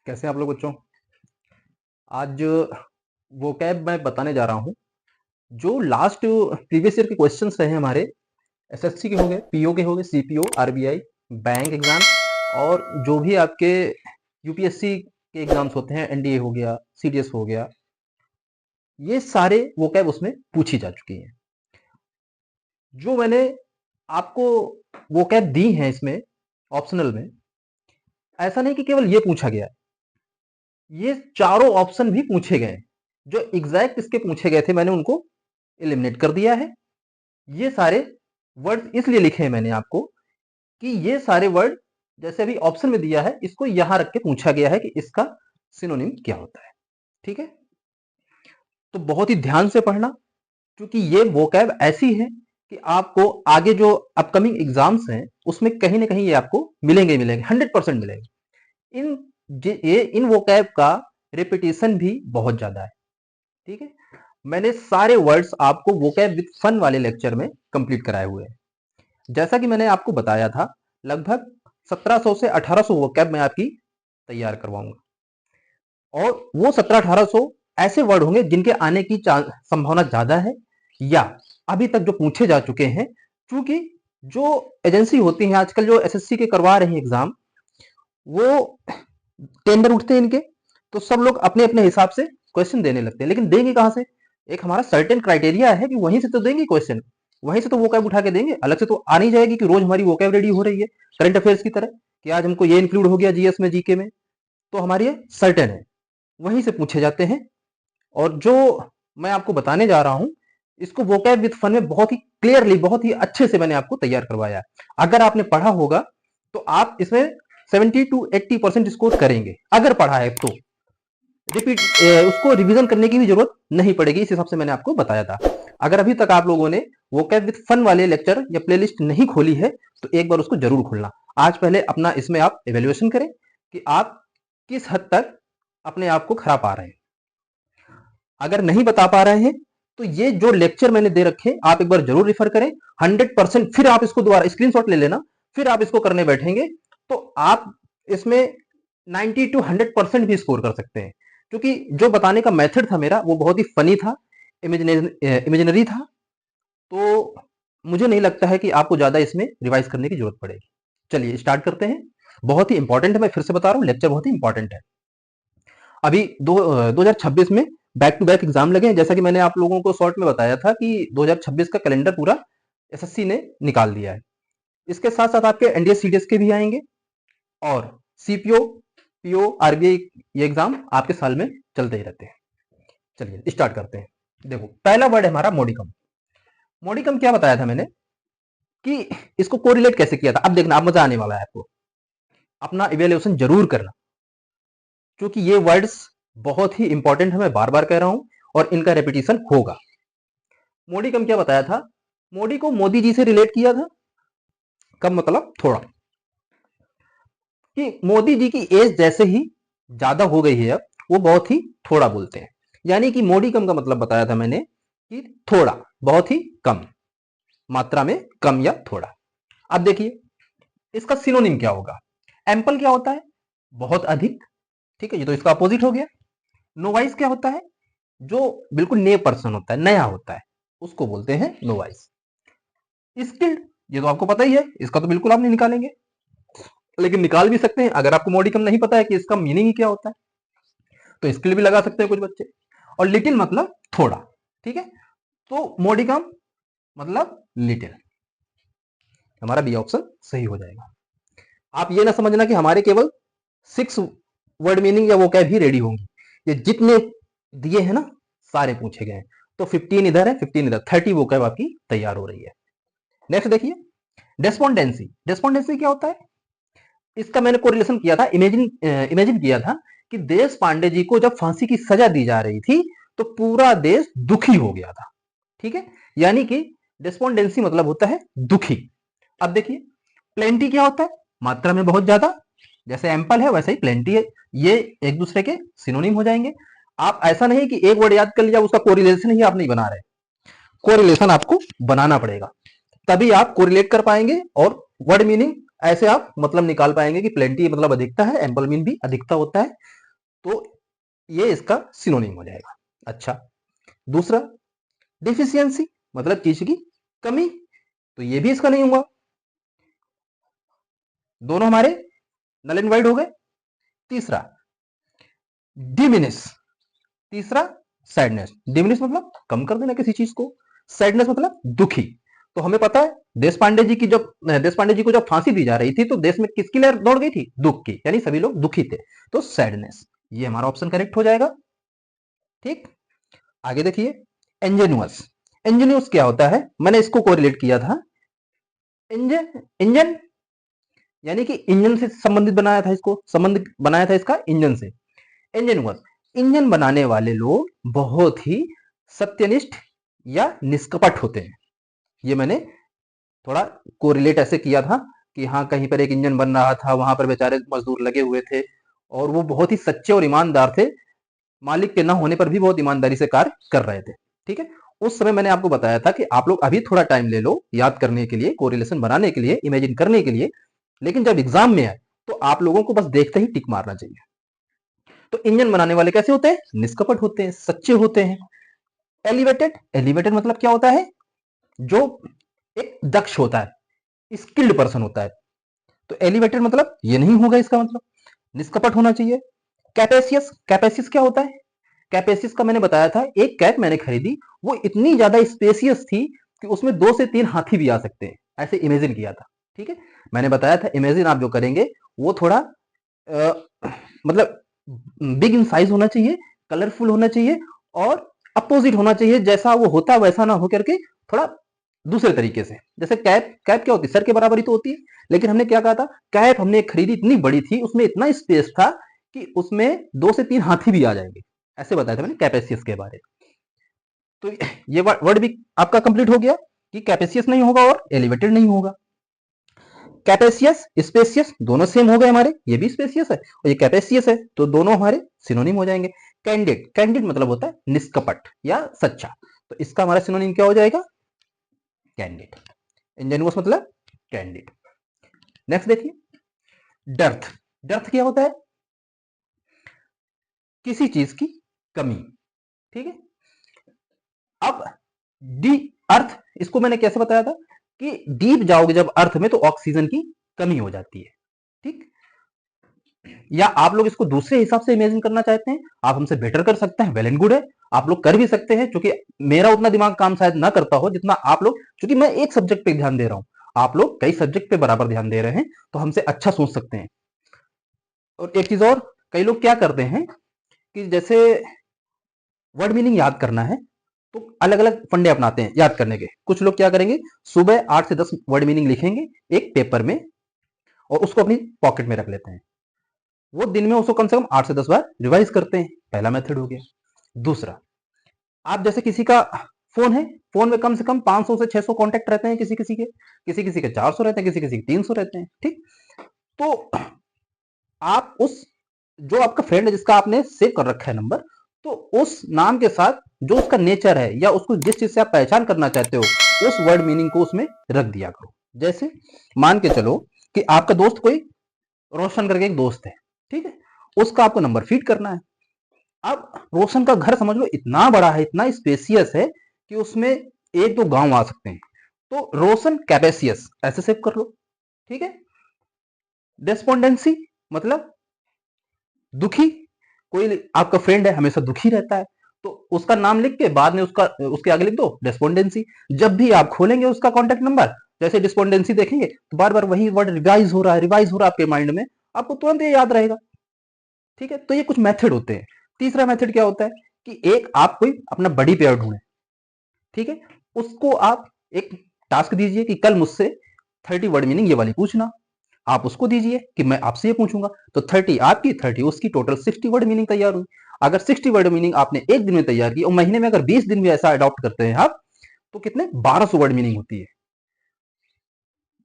कैसे हैं आप लोग बच्चों। आज वो कैब मैं बताने जा रहा हूँ जो लास्ट प्रीवियस ईयर के क्वेश्चंस रहे हैं हमारे। एसएससी के हो गए, पीओ के हो गए, सीपीओ, आरबीआई, बैंक एग्जाम और जो भी आपके यूपीएससी के एग्जाम्स होते हैं, एनडीए हो गया, सीडीएस हो गया, ये सारे वो कैब उसमें पूछी जा चुकी हैं। जो मैंने आपको वो कैब दी हैं इसमें ऑप्शनल में, ऐसा नहीं कि केवल ये पूछा गया है, ये चारों ऑप्शन भी पूछे गए। जो एग्जैक्ट इसके पूछे गए थे मैंने उनको एलिमिनेट कर दिया है। ये सारे वर्ड इसलिए लिखे हैं मैंने आपको कि ये सारे वर्ड जैसे अभी ऑप्शन में दिया है, इसको यहां रख के पूछा गया है कि इसका सिनोनिम क्या होता है। ठीक है, तो बहुत ही ध्यान से पढ़ना, क्योंकि ये वोकैब ऐसी है कि आपको आगे जो अपकमिंग एग्जाम्स हैं उसमें कहीं ना कहीं ये आपको मिलेंगे मिलेंगे 100% मिलेंगे। इन वोकैब का रिपीटेशन भी बहुत ज्यादा है। ठीक है, मैंने सारे वर्ड्स आपको वोकैब विद फन वाले लेक्चर में कंप्लीट कराए हुए हैं। जैसा कि मैंने आपको बताया था, लगभग 1700 से 1800 वोकैब मैं आपकी तैयार करवाऊंगा, और वो 1700-1800 ऐसे वर्ड होंगे जिनके आने की संभावना ज्यादा है या अभी तक जो पूछे जा चुके हैं। क्योंकि जो एजेंसी होती है आजकल, जो एसएससी के करवा रही है एग्जाम, वो टेंडर उठते हैं इनके, तो सब लोग अपने अपने हिसाब से क्वेश्चन देने लगते हैं। लेकिन देंगे कहां से? एक हमारा सर्टेन क्राइटेरिया है कि वहीं से तो देंगे क्वेश्चन, वहीं से तो वोकैब उठा के देंगे। अलग से तो आ नहीं जाएगी कि रोज हमारी वोकैब रेडी हो रही है करंट अफेयर्स की तरह कि आज हमको ये इंक्लूड हो गया जीएस में, जीके में। तो हमारी ये सर्टेन है, वहीं से पूछे जाते हैं। और जो मैं आपको बताने जा रहा हूं, इसको वोकैब विद फन में बहुत ही क्लियरली, बहुत ही अच्छे से मैंने आपको तैयार करवाया है। अगर आपने पढ़ा होगा तो आप इसमें 70 to 80% स्कोर करेंगे। अगर पढ़ा है तो रिपीट उसको रिवीजन करने की भी जरूरत नहीं पड़ेगी, इस हिसाब से मैंने आपको बताया था। अगर अभी तक आप लोगों ने वोकैब विद फन वाले लेक्चर या प्लेलिस्ट नहीं खोली है तो एक बार उसको जरूर खोलना। आज पहले अपना इसमें आप एवेल्युएशन करें कि आप किस हद तक अपने आप को खरा पा रहे हैं। अगर नहीं बता पा रहे हैं तो ये जो लेक्चर मैंने दे रखे आप एक बार जरूर रिफर करें 100%। फिर आप इसको दोबारा स्क्रीनशॉट ले लेना, फिर आप इसको करने बैठेंगे तो आप इसमें 90 to 100% भी स्कोर कर सकते हैं। क्योंकि जो बताने का मेथड था मेरा वो बहुत ही फनी था, इमेजिनरी था। तो मुझे नहीं लगता है कि आपको ज्यादा इसमें रिवाइज करने की जरूरत पड़ेगी। चलिए स्टार्ट करते हैं। बहुत ही इंपॉर्टेंट है, मैं फिर से बता रहा हूं, लेक्चर बहुत ही इंपॉर्टेंट है। अभी 2026 में बैक टू बैक एग्जाम लगे हैं। जैसा कि मैंने आप लोगों को शॉर्ट में बताया था कि 2026 का कैलेंडर पूरा एसएससी ने निकाल दिया है। इसके साथ साथ आपके एनडीए सीडीएस के भी आएंगे और सीपीओ, पीओ, आरबीआई, ये एग्जाम आपके साल में चलते ही रहते हैं। चलिए स्टार्ट करते हैं। देखो, पहला वर्ड है हमारा मोडिकम। मोडिकम क्या बताया था मैंने कि इसको कोरिलेट कैसे किया था। अब देखना, अब मजा आने वाला है आपको, अपना इवेल्युएशन जरूर करना, क्योंकि ये वर्ड्स बहुत ही इंपॉर्टेंट है, मैं बार बार कह रहा हूं और इनका रेपिटेशन होगा। मोडिकम क्या बताया था? मोदी को मोदी जी से रिलेट किया था। कब मतलब? थोड़ा, कि मोदी जी की एज जैसे ही ज्यादा हो गई है अब, वो बहुत ही थोड़ा बोलते हैं। यानी कि मोडिकम का मतलब बताया था मैंने कि थोड़ा, बहुत ही कम मात्रा में, कम या थोड़ा। अब देखिए इसका सिनोनिम क्या होगा। एम्पल क्या होता है? बहुत अधिक। ठीक है, ये तो इसका अपोजिट हो गया। नोवाइस क्या होता है? जो बिल्कुल नए पर्सन होता है, नया होता है, उसको बोलते हैं नोवाइस। स्किल्ड, ये तो आपको पता ही है, इसका तो बिल्कुल आप नहीं निकालेंगे, लेकिन निकाल भी सकते हैं। अगर आपको मॉडिकम नहीं पता है कि इसका मीनिंग ही क्या होता है तो स्किल भी लगा सकते हैं कुछ बच्चे। और लिटिल मतलब थोड़ा। ठीक है, तो मॉडिकम मतलब लिटिल, हमारा बी ऑप्शन सही हो जाएगा। आप ये ना समझना कि हमारे केवल 6 वर्ड मीनिंग या वो क्या भी रेडी होंगी। ये जितने दिए हैं ना, सारे पूछे गए हैं। तो 15 इधर है, 15 इधर, 30 वो कैब आपकी तैयार हो रही है। नेक्स्ट देखिए, डेस्पोंडेंसी। डेस्पोंडेंसी क्या होता है? इसका मैंने कोरिलेशन किया था, इमेजिन किया था कि देश पांडे जी को जब फांसी की सजा दी जा रही थी तो पूरा देश दुखी हो गया था। ठीक है, यानी कि डेस्पोंडेंसी मतलब होता है दुखी। अब देखिए, प्लेंटी क्या होता है? मात्रा में बहुत ज्यादा। जैसे एम्पल है वैसे ही प्लेंटी है, ये एक दूसरे के सिनोनिम हो जाएंगे। आप ऐसा नहीं कि एक वर्ड याद कर लिया उसका कोरिलेशन ही आप नहीं बना रहे, कोरिलेशन आपको बनाना पड़ेगा, तभी आप कोरिलेट कर पाएंगे और वर्ड मीनिंग ऐसे आप मतलब निकाल पाएंगे कि प्लेंटी मतलब अधिकता है, एम्पल मीन भी अधिकता होता है, तो ये इसका सिनोनिम हो जाएगा। अच्छा, दूसरा डिफिशियंसी मतलब चीज की कमी, तो ये भी इसका नहीं हुआ, दोनों हमारे नल एंड वाइड हो गए। तीसरा डिमिनिश, तीसरा सैडनेस। डिमिनिश मतलब कम कर देना किसी चीज को, सैडनेस मतलब दुखी। तो हमें पता है देश पांडे जी की जब देश पांडे जी को जब फांसी दी जा रही थी तो देश में किसकी लहर दौड़ गई थी? दुख की, यानी सभी लोग दुखी थे, तो सैडनेस, ये हमारा ऑप्शन करेक्ट हो जाएगा। ठीक, आगे देखिए इंजेनुअस। इंजेनुअस क्या होता है? मैंने इसको कोरिलेट किया था इंजन, इंजन यानी कि इंजन से संबंधित बनाया था, इसको संबंध बनाया था इसका इंजन से। इंजेनुअस, इंजन बनाने वाले लोग बहुत ही सत्यनिष्ठ या निष्कपट होते हैं। ये मैंने थोड़ा कोरिलेट ऐसे किया था कि हाँ, कहीं पर एक इंजन बन रहा था, वहां पर बेचारे मजदूर लगे हुए थे और वो बहुत ही सच्चे और ईमानदार थे, मालिक के न होने पर भी बहुत ईमानदारी से कार्य कर रहे थे। ठीक है, उस समय मैंने आपको बताया था कि आप लोग अभी थोड़ा टाइम ले लो याद करने के लिए, कोरिलेशन बनाने के लिए, इमेजिन करने के लिए, लेकिन जब एग्जाम में आए तो आप लोगों को बस देखते ही टिक मारना चाहिए। तो इंजन बनाने वाले कैसे होते हैं? निष्कपट होते हैं, सच्चे होते हैं। एलिवेटेड, एलिवेटेड मतलब क्या होता है? जो एक दक्ष होता है, स्किल्ड पर्सन होता है। तो एलिवेटेड मतलब ये नहीं होगा, इसका मतलब निष्कपट होना चाहिए। कैपेसियस, कैपेसियस क्या होता है? कैपेसियस का मैंने बताया था, एक कैप मैंने खरीदी, वो इतनी ज्यादा स्पेसियस थी कि उसमें 2 से 3 हाथी भी आ सकते हैं, ऐसे इमेजिन किया था। ठीक है, मैंने बताया था इमेजिन आप जो करेंगे वो थोड़ा मतलब बिग इन साइज होना चाहिए, कलरफुल होना चाहिए और अपोजिट होना चाहिए, जैसा वो होता है वैसा ना हो करके थोड़ा दूसरे तरीके से। जैसे कैप, कैप क्या होती है? सर के बराबर ही तो होती है, लेकिन हमने क्या कहा था, कैप हमने खरीदी इतनी बड़ी थी, उसमें इतना स्पेस था कि उसमें 2 से 3 हाथी भी आ जाएंगे, ऐसे बताया था मैंने कैपेसियस के बारे में। तो ये वर्ड भी आपका कंप्लीट हो गया कि कैपेसियस नहीं होगा और एलिवेटेड नहीं होगा। कैपेसियस स्पेसियस दोनों सेम हो गए हमारे, ये भी स्पेसियस है और ये कैपेसियस है, तो दोनों हमारे सिनोनिम हो जाएंगे। कैंडिड, कैंडिड मतलब होता है निष्कपट या सच्चा, तो इसका हमारा सिनोनिम क्या हो जाएगा? कैंडिड। इंजेनुअस मतलब कैंडिड। नेक्स्ट देखिए डर्थ। डर्थ क्या होता है? किसी चीज की कमी। ठीक है, अब डी अर्थ, इसको मैंने कैसे बताया था कि डीप जाओगे जब अर्थ में तो ऑक्सीजन की कमी हो जाती है। ठीक, या आप लोग इसको दूसरे हिसाब से इमेजिन करना चाहते हैं, आप हमसे बेटर कर सकते हैं, वेल एंड गुड है, आप लोग कर भी सकते हैं, क्योंकि मेरा उतना दिमाग काम शायद ना करता हो जितना आप लोग, क्योंकि मैं एक सब्जेक्ट पे ध्यान दे रहा हूं, आप लोग कई सब्जेक्ट पे बराबर ध्यान दे रहे हैं, तो हमसे अच्छा सोच सकते हैं। और एक चीज और, कई लोग क्या करते हैं कि जैसे वर्ड मीनिंग याद करना है तो अलग अलग फंडे अपनाते हैं याद करने के। कुछ लोग क्या करेंगे, सुबह 8 से 10 वर्ड मीनिंग लिखेंगे एक पेपर में और उसको अपनी पॉकेट में रख लेते हैं, वो दिन में उसको कम से कम 8 से 10 बार रिवाइज करते हैं, पहला मेथड हो गया। दूसरा, आप जैसे किसी का फोन है, फोन में कम से कम 500 से 600 कॉन्टेक्ट रहते हैं, किसी किसी के, किसी किसी के 400 रहते हैं, किसी किसी के 300 रहते हैं। ठीक, तो आप उस जो आपका फ्रेंड है जिसका आपने सेव कर रखा है नंबर, तो उस नाम के साथ जो उसका नेचर है या उसको जिस चीज से आप पहचान करना चाहते हो उस वर्ड मीनिंग को उसमें रख दिया करो। जैसे मान के चलो कि आपका दोस्त कोई रोशन करके एक दोस्त है, ठीक है, उसका आपको नंबर फीड करना है। अब रोशन का घर समझ लो इतना बड़ा है, इतना स्पेसियस है कि उसमें एक दो गांव आ सकते हैं, तो रोशन कैपेसियस ऐसे सेव कर लो। ठीक है, डेस्पोंडेंसी मतलब दुखी, कोई आपका फ्रेंड है हमेशा दुखी रहता है, तो उसका नाम लिख के बाद में उसका उसके आगे लिख दो डेस्पोंडेंसी। जब भी आप खोलेंगे उसका कॉन्टेक्ट नंबर, जैसे डिस्पोंडेंसी देखेंगे तो बार बार वही वर्ड रिवाइज हो रहा है, रिवाइज हो रहा है आपके माइंड में, आपको तुरंत ये याद रहेगा। ठीक है, तो ये कुछ मेथड होते हैं। तीसरा मेथड क्या होता है कि एक आप कोई अपना बड़ी पेयर ढूंढे, ठीक है, उसको आप एक टास्क दीजिए कि कल मुझसे 30 वर्ड मीनिंग ये वाली पूछना, आप उसको दीजिए कि मैं आपसे ये पूछूंगा, तो 30 आपकी 30 उसकी, टोटल 60 वर्ड मीनिंग तैयार हुई। अगर 60 वर्ड मीनिंग आपने एक दिन में तैयार की और महीने में अगर 20 दिन भी ऐसा अडॉप्ट करते हैं आप, तो कितने 1200 वर्ड मीनिंग होती है।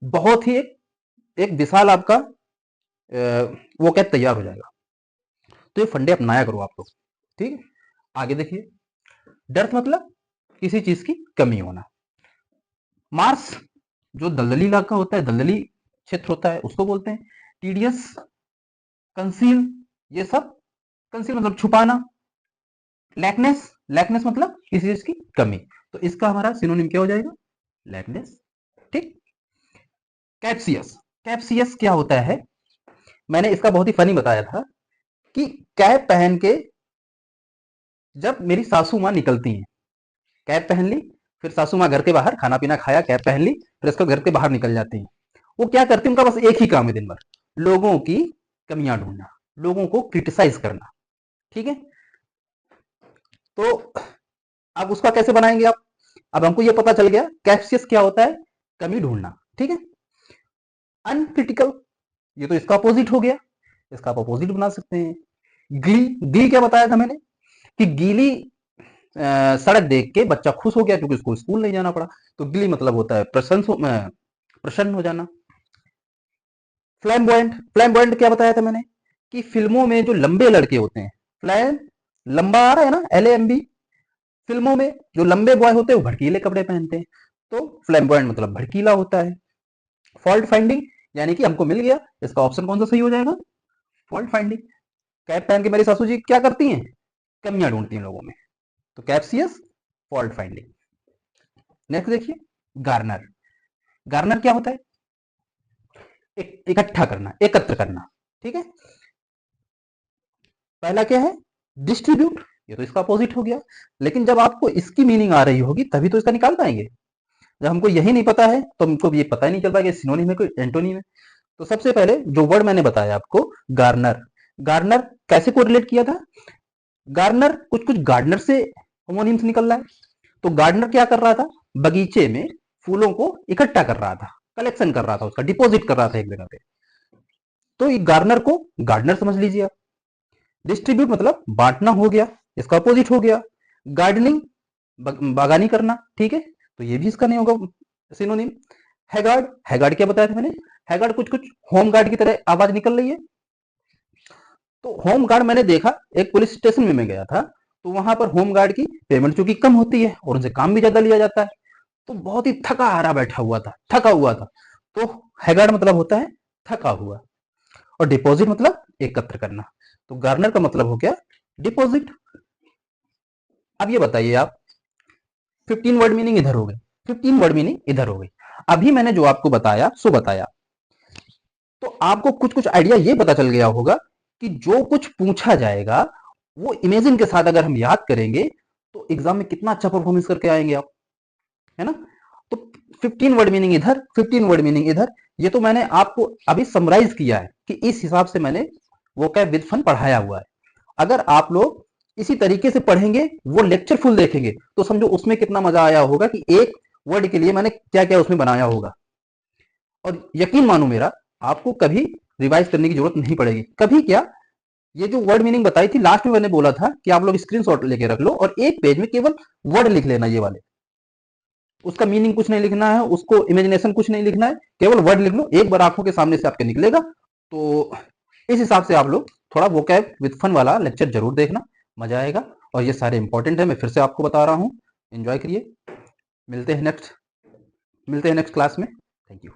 बहुत ही एक विशाल आपका वो क्या तैयार हो जाएगा। तो ये फंडे अपनाया करो आप लोग। ठीक है, आगे देखिए डर्थ मतलब किसी चीज की कमी होना। मार्स जो दलदली इलाका होता है, दलदली क्षेत्र होता है उसको बोलते हैं। टीडियस, कंसील, ये सब, कंसील मतलब छुपाना। लैकनेस, लैकनेस मतलब किसी चीज की कमी, तो इसका हमारा सिनोनिम क्या हो जाएगा? लैकनेस। ठीक। कैप्सियस, कैप्सियस क्या होता है? मैंने इसका बहुत ही फनी बताया था कि कैप पहन के जब मेरी सासू माँ निकलती हैं, कैप पहन ली, फिर सासू माँ घर के बाहर खाना पीना खाया, कैप पहन ली, फिर इसको घर के बाहर निकल जाती हैं। वो क्या करती हैं? उनका बस एक ही काम है दिन भर, लोगों की कमियां ढूंढना, लोगों को क्रिटिसाइज करना। ठीक है। तो अब उसका कैसे बनाएंगे आप? अब हमको ये पता चल गया कैप्सियस क्या होता है, कमी ढूंढना। ठीक है। अनक्रिटिकल, ये तो इसका अपोजिट हो गया, इसका आप अपोजिट बना सकते हैं। गीली, गीली क्या बताया था मैंने कि गीली सड़क देख के बच्चा खुश हो गया क्योंकि उसको स्कूल नहीं जाना पड़ा, तो गीली मतलब होता है प्रसन्न हो जाना। फ्लैम्बॉयंट, फ्लैम्बॉयंट क्या बताया था मैंने कि फिल्मों में जो लंबे लड़के होते हैं, फ्लैम, लंबा आ रहा है ना, LAMB, फिल्मों में जो लंबे बॉय होते हैं वो भड़कीले कपड़े पहनते हैं, तो फ्लैम्बॉयंट मतलब भड़कीला होता है। फॉल्ट फाइंडिंग, यानी कि हमको मिल गया, इसका ऑप्शन कौन सा सही हो जाएगा? Fault finding. कैप पहन के मेरी सासू जी क्या करती हैं? कमियां ढूंढती हैं लोगों में, तो कैप्सियस, फॉल्ट फाइंडिंग। नेक्स्ट देखिए, गार्नर। गार्नर क्या होता है? इकट्ठा करना, एकत्र करना। ठीक है। पहला क्या है? डिस्ट्रीब्यूट, ये तो इसका अपोजिट हो गया, लेकिन जब आपको इसकी मीनिंग आ रही होगी तभी तो इसका निकाल पाएंगे। जब हमको यही नहीं पता है तो हमको ये पता ही नहीं चल पाएगा सिनोनिम है कोई एंटोनिम है। तो सबसे पहले जो वर्ड मैंने बताया आपको, गार्नर, गार्नर कैसे कोरिलेट किया था? गार्नर कुछ कुछ गार्डनर से होमोनिम्स निकल रहा है, तो गार्डनर क्या कर रहा था? बगीचे में फूलों को इकट्ठा कर रहा था, कलेक्शन कर रहा था, उसका डिपॉजिट कर रहा था एक जगह पे, तो ये गार्डनर को गार्डनर समझ लीजिए आप। डिस्ट्रीब्यूट मतलब बांटना हो गया, इसका अपोजिट हो गया। गार्डनिंग, बागानी करना। ठीक है, तो ये भी इसका नहीं होगा सिनोनिम। हैगार्ड, हैगार्ड क्या बताया था मैंने? हैगार्ड कुछ कुछ होम गार्ड की तरह आवाज निकल रही है, तो होम गार्ड मैंने देखा, एक पुलिस स्टेशन में मैं गया था, तो वहां पर होम गार्ड की पेमेंट चूंकि कम होती है और उनसे काम भी ज्यादा लिया जाता है, तो बहुत ही थका हारा बैठा हुआ था, थका हुआ था, तो हैगार्ड मतलब होता है थका हुआ। और डिपॉजिट मतलब एकत्र करना, तो गार्नर का मतलब हो गया डिपॉजिट। अब ये बताइए आप, 15 वर्ड मीनिंग इधर हो गई, 15 वर्ड मीनिंग इधर हो गई। अभी मैंने जो आपको बताया सो बताया, तो आपको कुछ कुछ आइडिया ये पता चल गया होगा कि जो कुछ पूछा जाएगा वो इमेजिन के साथ अगर हम याद करेंगे तो एग्जाम में कितना अच्छा परफॉर्मेंस करके आएंगे आप, है ना? तो 15 वर्ड मीनिंग इधर, 15 वर्ड मीनिंग इधर, ये तो मैंने आपको अभी समराइज किया है कि इस हिसाब से मैंने वोकैब विद फन पढ़ाया हुआ है। अगर आप लोग इसी तरीके से पढ़ेंगे, वो लेक्चर फुल देखेंगे, तो समझो उसमें कितना मजा आया होगा कि एक वर्ड के लिए मैंने क्या क्या उसमें बनाया होगा। और यकीन मानो मेरा, आपको कभी रिवाइज करने की जरूरत नहीं पड़ेगी। कभी क्या, ये जो वर्ड मीनिंग बताई थी लास्ट में मैंने बोला था कि आप लोग स्क्रीनशॉट लेके रख लो और एक पेज में केवल वर्ड लिख लेना, ये वाले, उसका मीनिंग कुछ नहीं लिखना है, उसको इमेजिनेशन कुछ नहीं लिखना है, केवल वर्ड लिख लो, एक बार आंखों के सामने से आपके निकलेगा। तो इस हिसाब से आप लोग थोड़ा वोकैब विद फन वाला लेक्चर जरूर देखना, मजा आएगा। और ये सारे इंपॉर्टेंट है, मैं फिर से आपको बता रहा हूँ, एंजॉय करिए। मिलते हैं नेक्स्ट क्लास में। Thank you.